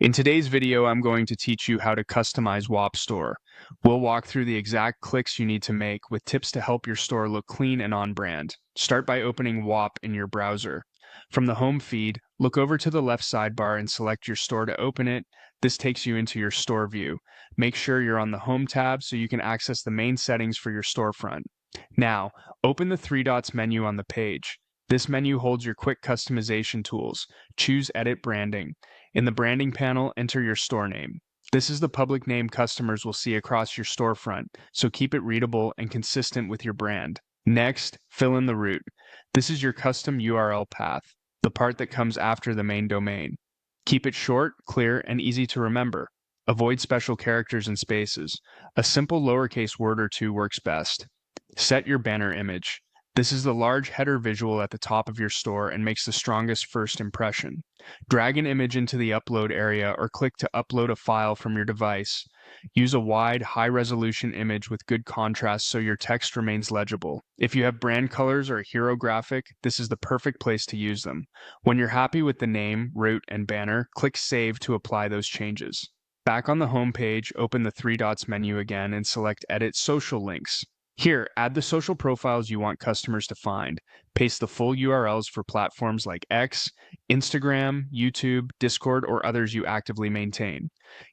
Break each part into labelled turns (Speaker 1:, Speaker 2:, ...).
Speaker 1: In today's video, I'm going to teach you how to customize Whop Store. We'll walk through the exact clicks you need to make with tips to help your store look clean and on brand. Start by opening Whop in your browser. From the home feed, look over to the left sidebar and select your store to open it. This takes you into your store view. Make sure you're on the Home tab so you can access the main settings for your storefront. Now, open the three dots menu on the page. This menu holds your quick customization tools. Choose Edit Branding. In the branding panel, enter your store name. This is the public name customers will see across your storefront, so keep it readable and consistent with your brand. Next, fill in the root. This is your custom URL path, the part that comes after the main domain. Keep it short, clear, and easy to remember. Avoid special characters and spaces. A simple lowercase word or two works best. Set your banner image. This is the large header visual at the top of your store and makes the strongest first impression. Drag an image into the upload area or click to upload a file from your device. Use a wide, high-resolution image with good contrast so your text remains legible. If you have brand colors or a hero graphic, this is the perfect place to use them. When you're happy with the name, route, and banner, click Save to apply those changes. Back on the home page, open the three dots menu again and select Edit Social Links. Here, add the social profiles you want customers to find. Paste the full URLs for platforms like X, Instagram, YouTube, Discord, or others you actively maintain.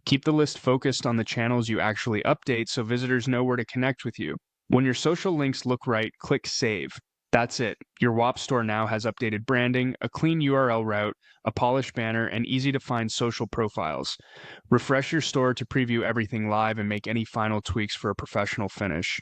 Speaker 1: Keep the list focused on the channels you actually update so visitors know where to connect with you. When your social links look right, click Save. That's it. Your Whop store now has updated branding, a clean URL route, a polished banner, and easy-to-find social profiles. Refresh your store to preview everything live and make any final tweaks for a professional finish.